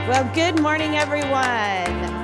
Well, good morning, everyone.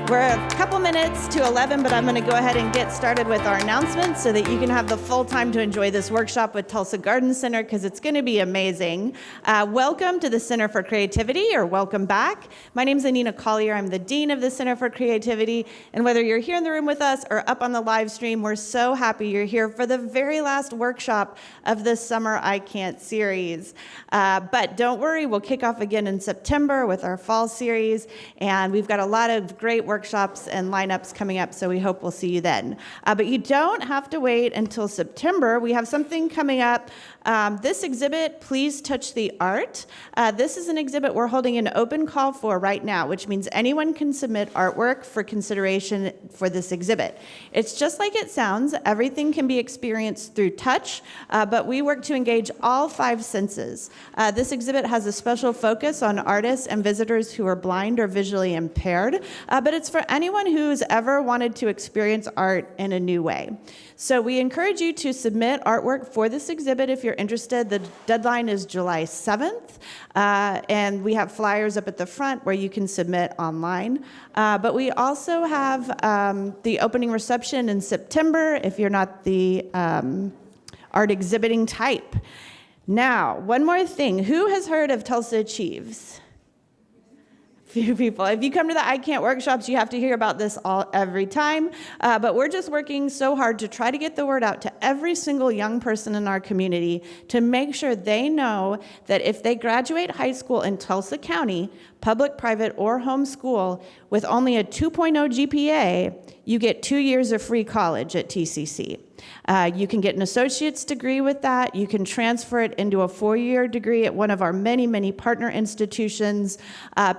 We're a couple minutes to 11, but I'm going to go ahead and get started with our announcements so that you can have the full time to enjoy this workshop with Tulsa Garden Center, because it's going to be amazing. Welcome to the Center for Creativity, or welcome back. My name is Anina Collier. I'm the Dean of the Center for Creativity, and whether you're here in the room with us or up on the live stream, we're so happy you're here for the very last workshop of the Summer I Can't series. But don't worry, we'll kick off again in September with our fall series, and we've got a lot of great workshops and lineups coming up, so we hope we'll see you then. But you don't have to wait until September. We have something coming up. This exhibit, Please Touch the Art. This is an exhibit we're holding an open call for right now, which means anyone can submit artwork for consideration for this exhibit. It's just like it sounds. Everything can be experienced through touch, but we work to engage all 5 senses. This exhibit has a special focus on artists and visitors who are blind or visually impaired, but it's for anyone who's ever wanted to experience art in a new way. So we encourage you to submit artwork for this exhibit if you're interested. The deadline is July 7th, and we have flyers up at the front where you can submit online. But we also have the opening reception in September if you're not the art exhibiting type. Now, one more thing. Who has heard of Tulsa Achieves? Few people. If you come to the I Can't workshops, you have to hear about this every time. But we're just working so hard to try to get the word out to every single young person in our community to make sure they know that if they graduate high school in Tulsa County, public, private, or homeschool, with only a 2.0 GPA, you get 2 years of free college at TCC. You can get an associate's degree with that. You can transfer it into a 4-year degree at one of our many, many partner institutions.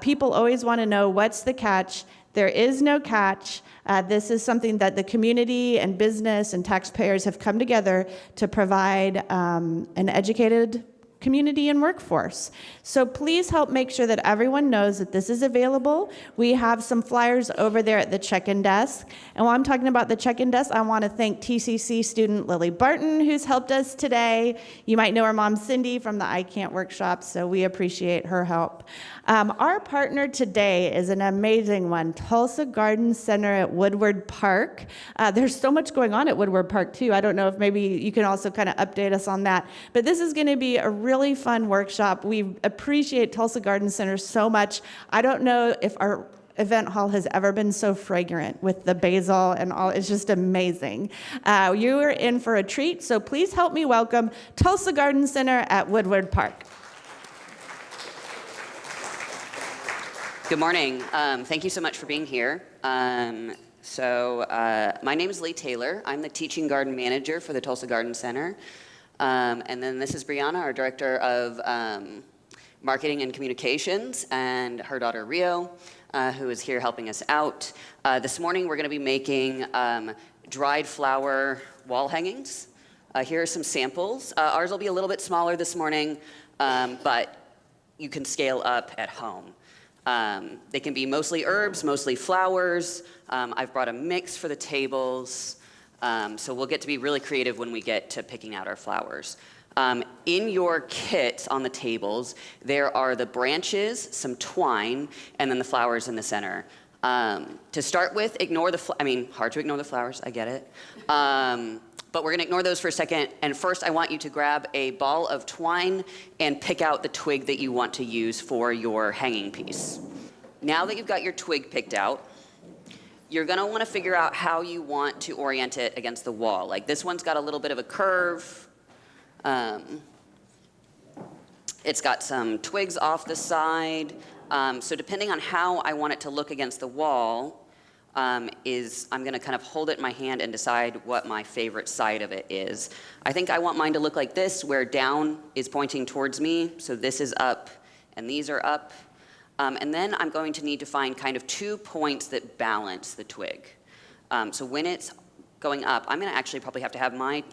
People always want to know, what's the catch? There is no catch. This is something that the community and business and taxpayers have come together to provide an educated community and workforce. So please help make sure that everyone knows that this is available. We have some flyers over there at the check-in desk. And while I'm talking about the check-in desk, I want to thank TCC student Lily Barton, who's helped us today. You might know her mom, Cindy, from the I Can't workshop, so we appreciate her help. Our partner today is an amazing one, Tulsa Garden Center at Woodward Park. There's so much going on at Woodward Park, too. I don't know if maybe you can also kind of update us on that. But this is going to be a really fun workshop. We appreciate Tulsa Garden Center so much. I don't know if our event hall has ever been so fragrant with the basil and all. It's just amazing. You are in for a treat, so please help me welcome Tulsa Garden Center at Woodward Park. Good morning. Thank you so much for being here. My name is Lee Taylor. I'm the teaching garden manager for the Tulsa Garden Center. And then this is Brianna, our director of marketing and communications, and her daughter Rio, who is here helping us out. This morning we're going to be making dried flower wall hangings. Here are some samples. Ours will be a little bit smaller this morning, but you can scale up at home. They can be mostly herbs, mostly flowers. I've brought a mix for the tables. So we'll get to be really creative when we get to picking out our flowers. In your kit on the tables, there are the branches, some twine, and then the flowers in the center. To start with, hard to ignore the flowers, I get it. But we're gonna ignore those for a second, and first I want you to grab a ball of twine and pick out the twig that you want to use for your hanging piece. Now that you've got your twig picked out, you're gonna wanna figure out how you want to orient it against the wall. Like this one's got a little bit of a curve. It's got some twigs off the side. So depending on how I want it to look against the wall, I'm gonna kind of hold it in my hand and decide what my favorite side of it is. I think I want mine to look like this, where down is pointing towards me, so this is up and these are up. And then I'm going to need to find kind of 2 points that balance the twig. So when it's going up, I'm gonna actually probably have to have my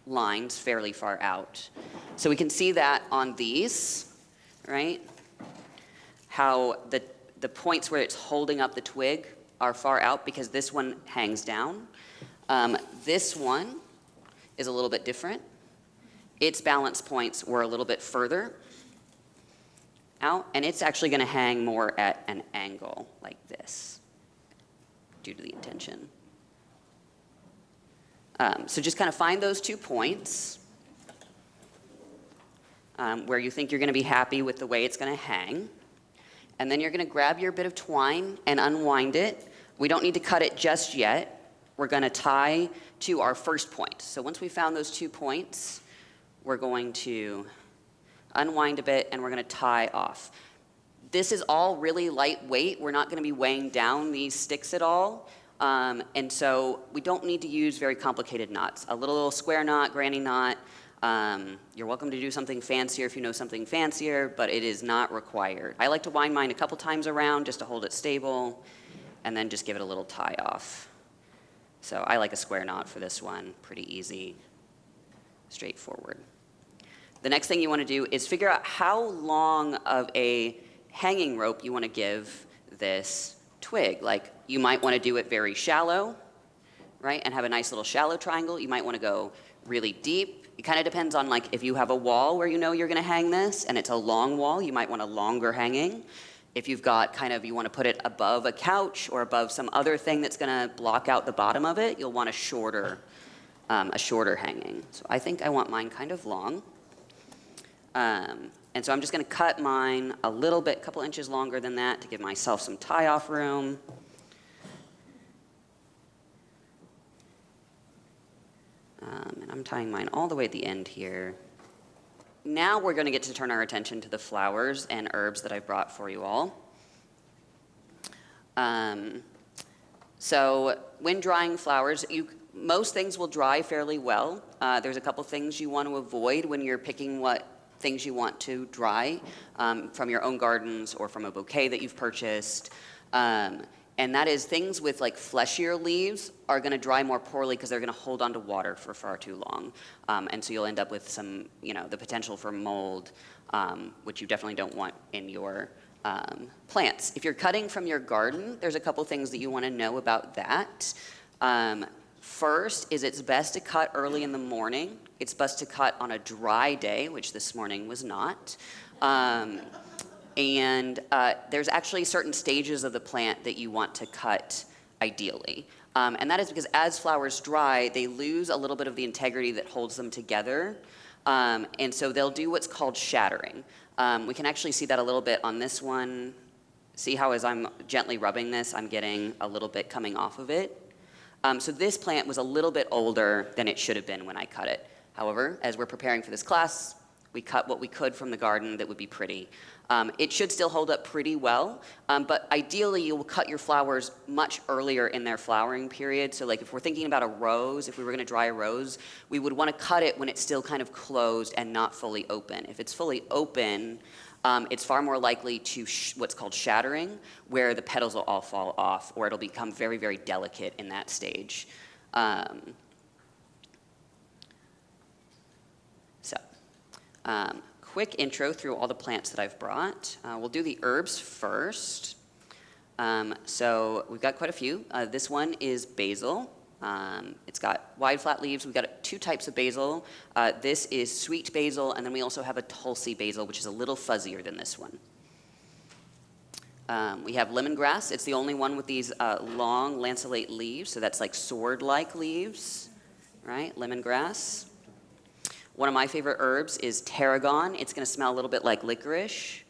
lines fairly far out. So we can see that on these, right? How the points where it's holding up the twig are far out because this one hangs down. This one is a little bit different. Its balance points were a little bit further. out, and it's actually going to hang more at an angle like this due to the intention. So just kind of find those 2 points where you think you're going to be happy with the way it's going to hang. And then you're going to grab your bit of twine and unwind it. We don't need to cut it just yet. We're going to tie to our first point. So once we found those 2 points, we're going to unwind a bit and we're going to tie off. This is all really lightweight. We're not going to be weighing down these sticks at all. And so we don't need to use very complicated knots. A little square knot, granny knot. You're welcome to do something fancier if you know something fancier, but it is not required. I like to wind mine a couple times around just to hold it stable, and then just give it a little tie off. So I like a square knot for this one. Pretty easy, straightforward. The next thing you want to do is figure out how long of a hanging rope you want to give this twig. Like, you might want to do it very shallow, right, and have a nice little shallow triangle. You might want to go really deep. It kind of depends on, like, if you have a wall where you know you're going to hang this and it's a long wall, you might want a longer hanging. If you've got kind of, you want to put it above a couch or above some other thing that's going to block out the bottom of it, you'll want a shorter hanging. So I think I want mine kind of long. And so I'm just going to cut mine a little bit, a couple inches longer than that to give myself some tie-off room. And I'm tying mine all the way at the end here. Now we're going to get to turn our attention to the flowers and herbs that I've brought for you all. So when drying flowers, most things will dry fairly well. There's a couple things you want to avoid when you're picking what things you want to dry from your own gardens or from a bouquet that you've purchased. And that is things with like fleshier leaves are going to dry more poorly because they're going to hold onto water for far too long. And so you'll end up with some, the potential for mold, which you definitely don't want in your plants. If you're cutting from your garden, there's a couple things that you want to know about that. First is it's best to cut early in the morning. It's best to cut on a dry day, which this morning was not. And there's actually certain stages of the plant that you want to cut ideally. And that is because as flowers dry, they lose a little bit of the integrity that holds them together. And so they'll do what's called shattering. We can actually see that a little bit on this one. See how as I'm gently rubbing this, I'm getting a little bit coming off of it. So this plant was a little bit older than it should have been when I cut it. However, as we're preparing for this class, we cut what we could from the garden that would be pretty. It should still hold up pretty well, but ideally you will cut your flowers much earlier in their flowering period. So like if we're thinking about a rose, if we were going to dry a rose, we would want to cut it when it's still kind of closed and not fully open. If it's fully open, it's far more likely to what's called shattering, where the petals will all fall off, or it'll become very, very delicate in that stage. Quick intro through all the plants that I've brought. We'll do the herbs first. So we've got quite a few. This one is basil. It's got wide flat leaves. We've got 2 types of basil. This is sweet basil, and then we also have a Tulsi basil, which is a little fuzzier than this one. We have lemongrass. It's the only one with these long lanceolate leaves, so that's like sword-like leaves, right? Lemongrass. One of my favorite herbs is tarragon. It's going to smell a little bit like licorice.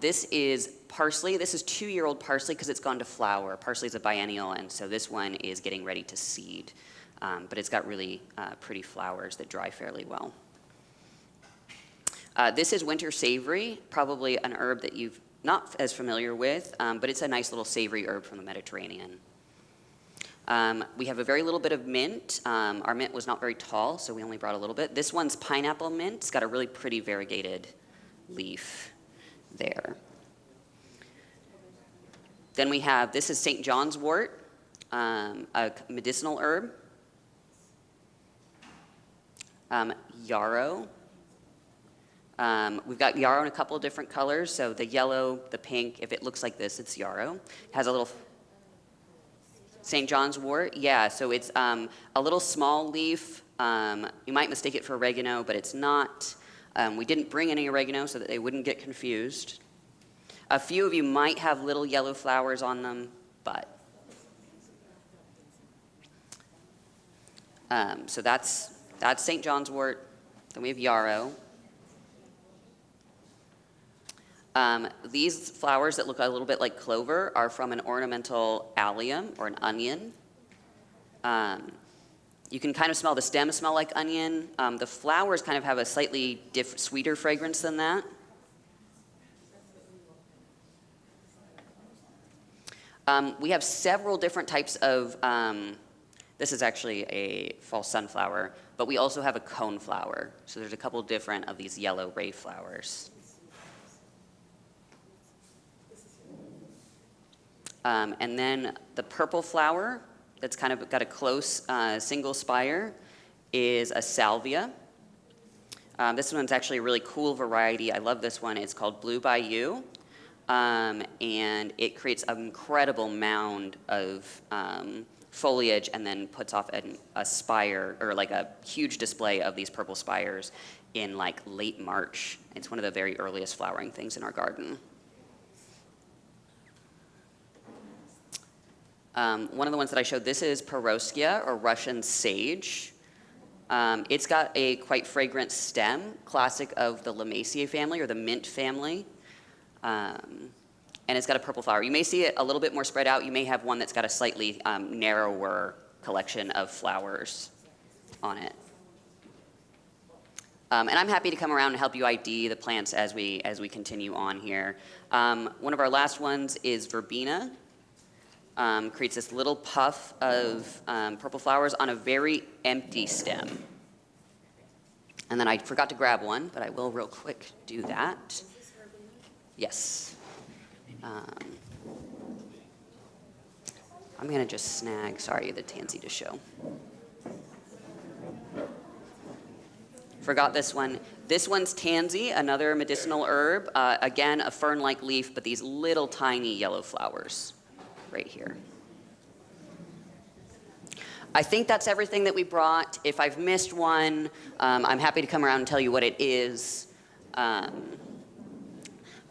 This is parsley. This is 2-year-old parsley because it's gone to flower. Parsley is a biennial, and so this one is getting ready to seed. But it's got really pretty flowers that dry fairly well. This is winter savory, probably an herb that you've not as familiar with, but it's a nice little savory herb from the Mediterranean. We have a very little bit of mint. Our mint was not very tall, so we only brought a little bit. This one's pineapple mint. It's got a really pretty variegated leaf there. Then we have, this is St. John's wort, a medicinal herb. Yarrow. We've got yarrow in a couple of different colors. So the yellow, the pink, if it looks like this, it's yarrow. It has a little St. John's wort, yeah, so it's a little small leaf. You might mistake it for oregano, but it's not. We didn't bring any oregano so that they wouldn't get confused. A few of you might have little yellow flowers on them, but. So that's St. John's wort. Then we have yarrow. These flowers that look a little bit like clover are from an ornamental allium or an onion. You can kind of smell the stems smell like onion. The flowers kind of have a slightly sweeter fragrance than that. We have several different types of, this is actually a false sunflower, but we also have a coneflower. So there's a couple different of these yellow ray flowers. And then the purple flower that's kind of got a close single spire is a salvia. This one's actually a really cool variety. I love this one. It's called Blue Bayou. And it creates an incredible mound of foliage and then puts off a spire, or like a huge display of these purple spires in like late March. It's one of the very earliest flowering things in our garden. One of the ones that I showed, this is Perovskia, or Russian sage. It's got a quite fragrant stem, classic of the Lamaceae family or the mint family. And it's got a purple flower. You may see it a little bit more spread out. You may have one that's got a slightly narrower collection of flowers on it. And I'm happy to come around and help you ID the plants as we continue on here. One of our last ones is verbena. Creates this little puff of purple flowers on a very empty stem. And then I forgot to grab one, but I will real quick do that. Yes. I'm going to just snag, sorry, the tansy to show. Forgot this one. This one's tansy, another medicinal herb. Again, a fern-like leaf, but these little tiny yellow flowers right here. I think that's everything that we brought. If I've missed one, I'm happy to come around and tell you what it is.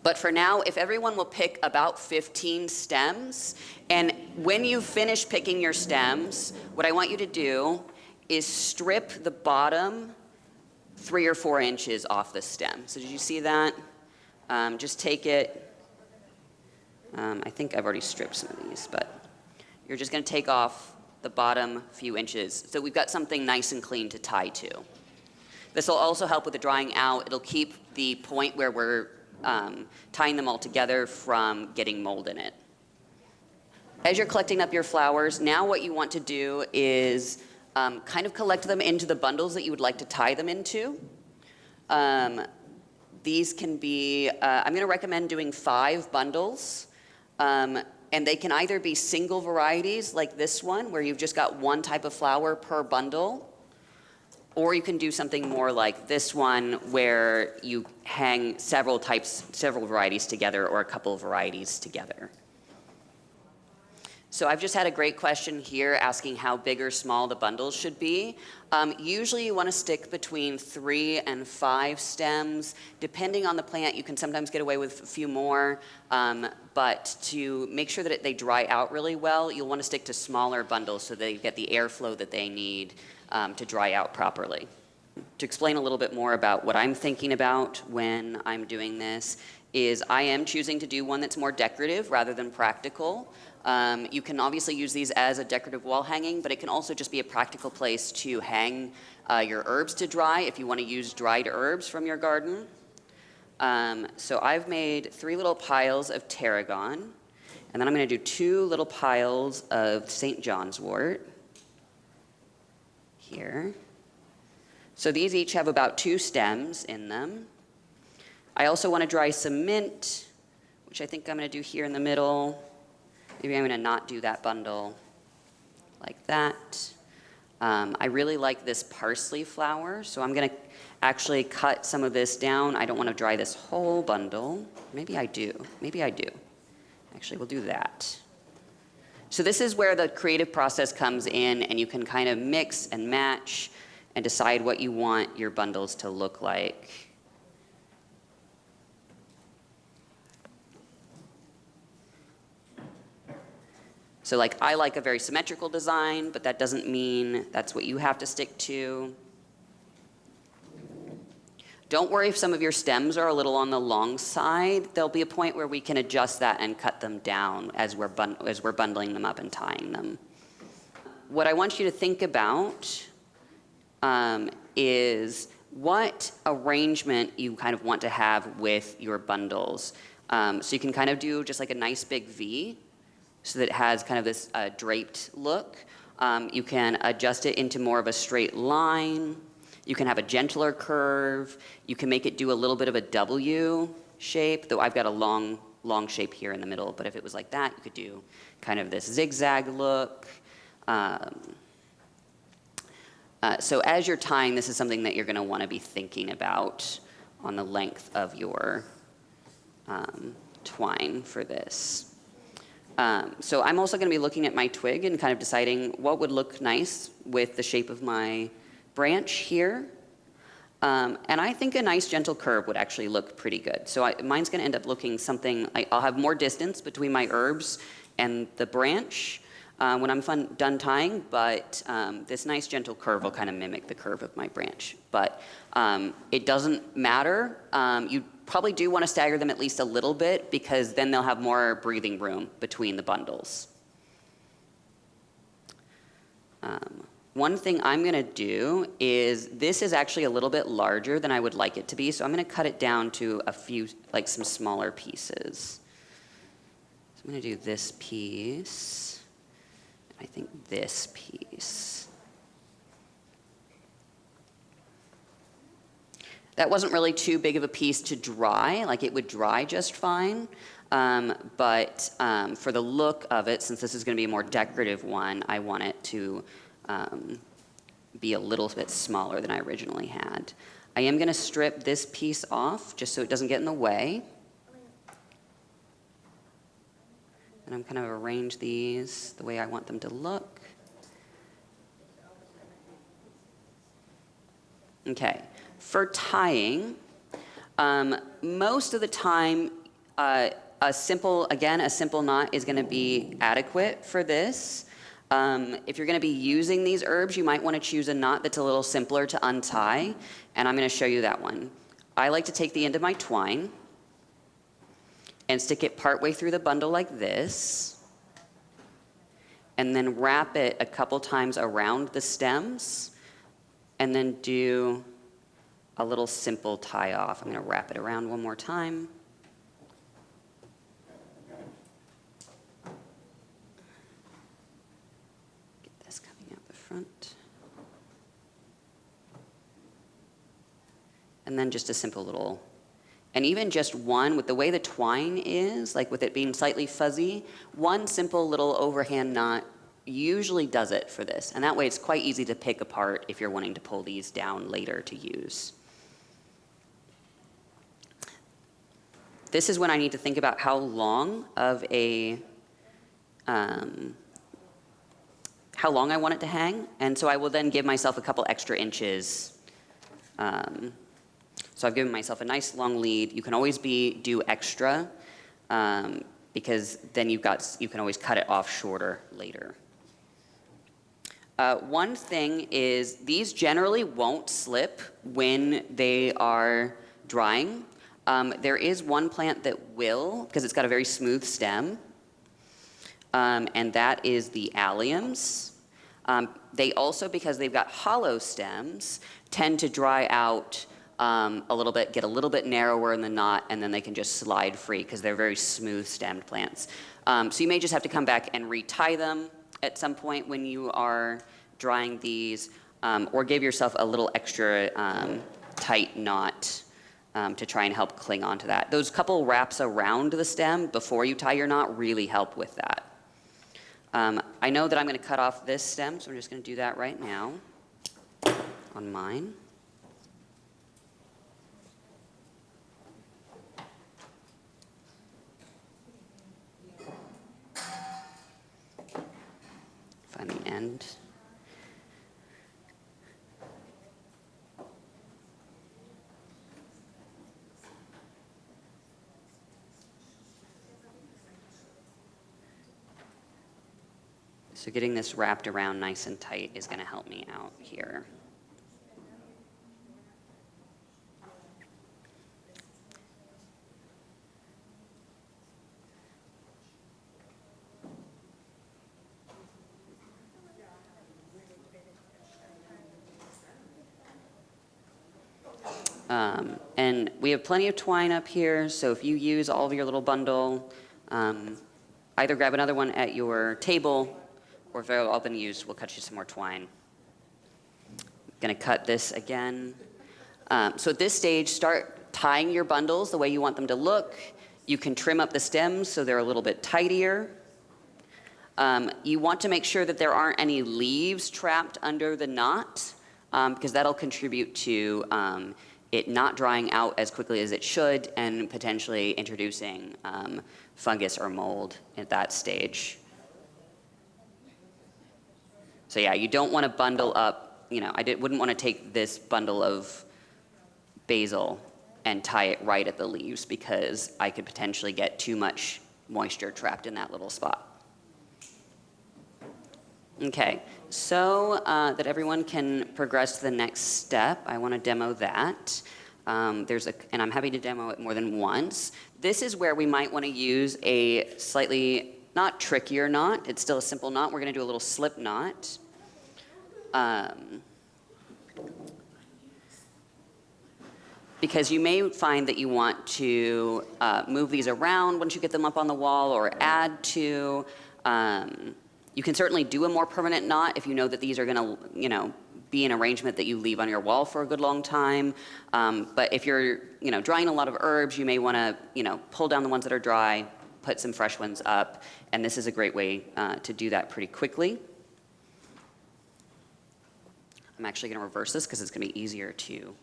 But for now, if everyone will pick about 15 stems, and when you finish picking your stems, what I want you to do is strip the bottom 3 or 4 inches off the stem. So did you see that? Just take it. I think I've already stripped some of these, but you're just going to take off the bottom few inches. So we've got something nice and clean to tie to. This will also help with the drying out. It'll keep the point where we're tying them all together from getting mold in it. As you're collecting up your flowers, now what you want to do is kind of collect them into the bundles that you would like to tie them into. These can be, I'm going to recommend doing 5 bundles. And they can either be single varieties like this one, where you've just got one type of flower per bundle, or you can do something more like this one, where you hang several varieties together, or a couple of varieties together. So I've just had a great question here asking how big or small the bundles should be. Usually you want to stick between 3 and 5 stems. Depending on the plant, you can sometimes get away with a few more, but to make sure that they dry out really well, you'll want to stick to smaller bundles so they get the airflow that they need to dry out properly. To explain a little bit more about what I'm thinking about when I'm doing this is I am choosing to do one that's more decorative rather than practical. You can obviously use these as a decorative wall hanging, but it can also just be a practical place to hang your herbs to dry if you want to use dried herbs from your garden. So I've made 3 little piles of tarragon, and then I'm going to do 2 little piles of St. John's wort here. So these each have about 2 stems in them. I also want to dry some mint, which I think I'm going to do here in the middle. Maybe I'm going to not do that bundle like that. I really like this parsley flower, so I'm going to actually cut some of this down. I don't want to dry this whole bundle. Maybe I do. Maybe I do. Actually, we'll do that. So this is where the creative process comes in, and you can kind of mix and match and decide what you want your bundles to look like. So like I like a very symmetrical design, but that doesn't mean that's what you have to stick to. Don't worry if some of your stems are a little on the long side. There'll be a point where we can adjust that and cut them down as we're bundling them up and tying them. What I want you to think about is what arrangement you kind of want to have with your bundles. So you can kind of do just like a nice big V so that it has kind of this draped look. You can adjust it into more of a straight line. You can have a gentler curve. You can make it do a little bit of a W shape, though I've got a long shape here in the middle. But if it was like that, you could do kind of this zigzag look. So as you're tying, this is something that you're going to want to be thinking about on the length of your twine for this. So I'm also going to be looking at my twig and kind of deciding what would look nice with the shape of my branch here. And I think a nice gentle curve would actually look pretty good. So mine's going to end up looking something, I'll have more distance between my herbs and the branch when I'm done tying, but this nice gentle curve will kind of mimic the curve of my branch. But it doesn't matter. You probably do want to stagger them at least a little bit because then they'll have more breathing room between the bundles. One thing I'm going to do is, this is actually a little bit larger than I would like it to be, so I'm going to cut it down to a few, like some smaller pieces. So I'm going to do this piece, and I think this piece. That wasn't really too big of a piece to dry, like it would dry just fine. But for the look of it, since this is going to be a more decorative one, I want it to be a little bit smaller than I originally had. I am going to strip this piece off just so it doesn't get in the way. And I'm kind of arrange these the way I want them to look. Okay, for tying, most of the time, a simple knot is going to be adequate for this. If you're going to be using these herbs, you might want to choose a knot that's a little simpler to untie, and I'm going to show you that one. I like to take the end of my twine and stick it partway through the bundle like this, and then wrap it a couple times around the stems, and then do a little simple tie off. I'm going to wrap it around one more time. Front. And then just a simple little, and even just one, with the way the twine is, like with it being slightly fuzzy, one simple little overhand knot usually does it for this. And that way it's quite easy to pick apart if you're wanting to pull these down later to use. This is when I need to think about how long of a how long I want it to hang, and so I will then give myself a couple extra inches. So I've given myself a nice long lead. You can always do extra because then you can always cut it off shorter later. One thing is these generally won't slip when they are drying. There is one plant that will, because it's got a very smooth stem, and that is the alliums. They also, because they've got hollow stems, tend to dry out a little bit, get a little bit narrower in the knot, and then they can just slide free because they're very smooth stemmed plants. So you may just have to come back and retie them at some point when you are drying these, or give yourself a little extra tight knot to try and help cling onto that. Those couple wraps around the stem before you tie your knot really help with that. I know that I'm going to cut off this stem, so I'm just going to do that right now on mine. Find the end. So getting this wrapped around nice and tight is going to help me out here. And we have plenty of twine up here, so if you use all of your little bundle, either grab another one at your table, or if they're all been used, we'll cut you some more twine. Gonna cut this again. So at this stage, start tying your bundles the way you want them to look. You can trim up the stems so they're a little bit tidier. You want to make sure that there aren't any leaves trapped under the knot, because that'll contribute to it not drying out as quickly as it should and potentially introducing fungus or mold at that stage. So yeah, you don't want to bundle up, wouldn't want to take this bundle of basil and tie it right at the leaves, because I could potentially get too much moisture trapped in that little spot. Okay, so that everyone can progress to the next step, I want to demo that. And I'm happy to demo it more than once. This is where we might want to use a slightly, not trickier knot. It's still a simple knot. We're going to do a little slip knot. Because you may find that you want to move these around once you get them up on the wall, or add to. You can certainly do a more permanent knot if you know that these are going to, be an arrangement that you leave on your wall for a good long time. But if you're, drying a lot of herbs, you may want to, pull down the ones that are dry, put some fresh ones up, and this is a great way to do that pretty quickly. I'm actually going to reverse this because it's going to be easier to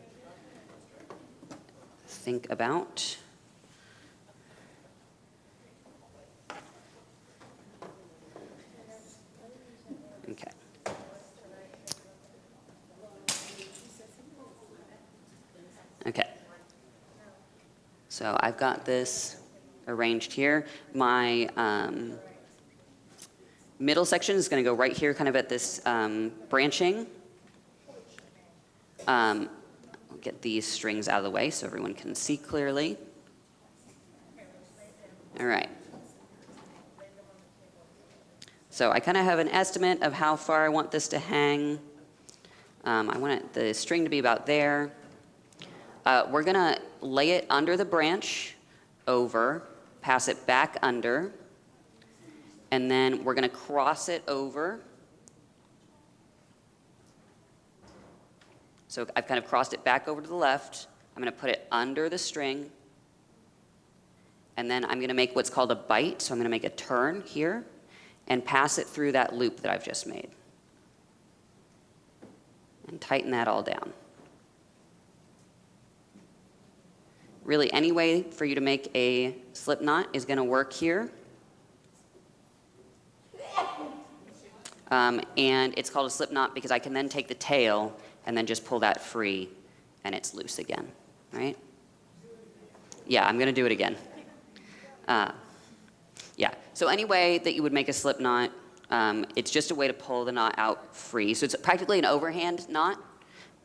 think about. Okay. Okay. So I've got this arranged here. My middle section is going to go right here, kind of at this branching. I'll get these strings out of the way so everyone can see clearly. All right. So I kind of have an estimate of how far I want this to hang. I want the string to be about there. We're going to lay it under the branch, over, pass it back under, and then we're going to cross it over. So I've kind of crossed it back over to the left. I'm going to put it under the string, and then I'm going to make what's called a bite. So I'm going to make a turn here and pass it through that loop that I've just made. And tighten that all down. Really, any way for you to make a slip knot is going to work here. And it's called a slip knot because I can then take the tail and then just pull that free, and it's loose again, right? Yeah, I'm going to do it again. Yeah, so any way that you would make a slip knot, it's just a way to pull the knot out free. So it's practically an overhand knot,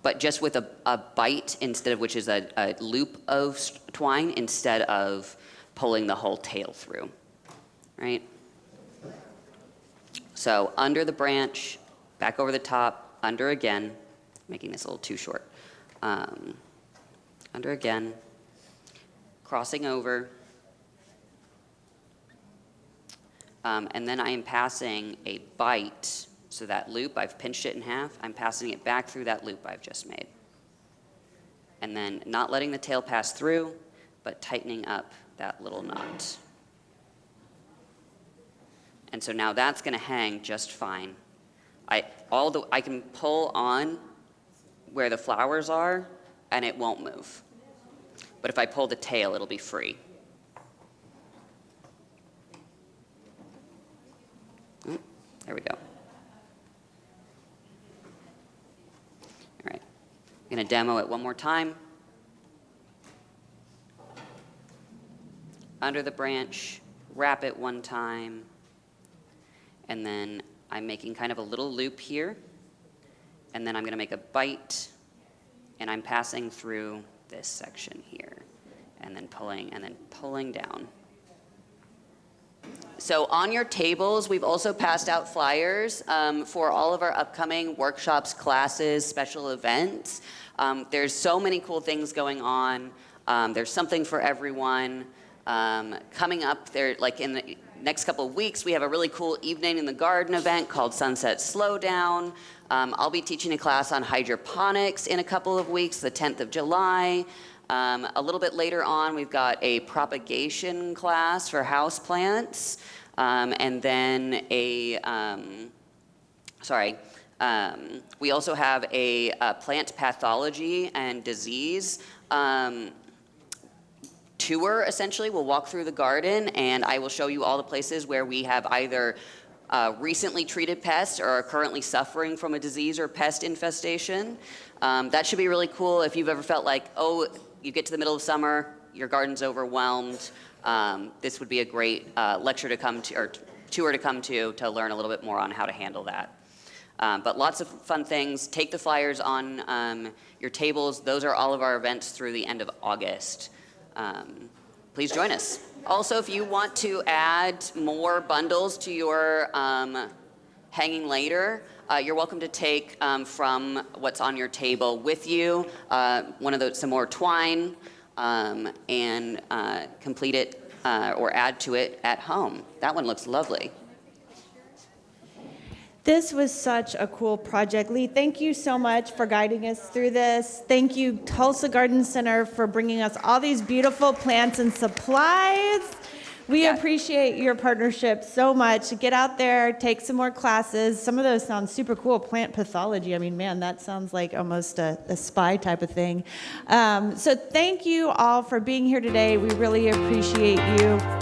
but just with a bite instead of, which is a loop of twine instead of pulling the whole tail through, right? So under the branch, back over the top, under again, making this a little too short. Under again, crossing over, and then I am passing a bite. So that loop, I've pinched it in half. I'm passing it back through that loop I've just made. And then not letting the tail pass through, but tightening up that little knot. And so now that's going to hang just fine. I can pull on where the flowers are, and it won't move. But if I pull the tail, it'll be free. There we go. All right, I'm going to demo it one more time. Under the branch, wrap it one time, and then I'm making kind of a little loop here, and then I'm going to make a bite, and I'm passing through this section here, and then pulling down. So on your tables, we've also passed out flyers for all of our upcoming workshops, classes, special events. There's so many cool things going on. There's something for everyone. Coming up there, like in the next couple of weeks, we have a really cool Evening in the Garden event called Sunset Slowdown. I'll be teaching a class on hydroponics in a couple of weeks, the 10th of July. A little bit later on, we've got a propagation class for houseplants, and then we also have a plant pathology and disease tour, essentially. We'll walk through the garden, and I will show you all the places where we have either recently treated pests or are currently suffering from a disease or pest infestation. That should be really cool if you've ever felt like, oh, you get to the middle of summer, your garden's overwhelmed. This would be a great lecture to come to, or tour to come to learn a little bit more on how to handle that. But lots of fun things. Take the flyers on your tables. Those are all of our events through the end of August. Please join us. Also, if you want to add more bundles to your hanging later, you're welcome to take from what's on your table with you, some more twine, and complete it or add to it at home. That one looks lovely. This was such a cool project. Lee, thank you so much for guiding us through this. Thank you, Tulsa Garden Center, for bringing us all these beautiful plants and supplies. We appreciate your partnership so much. Get out there, take some more classes. Some of those sound super cool. Plant pathology. I mean, man, that sounds like almost a spy type of thing. So thank you all for being here today. We really appreciate you.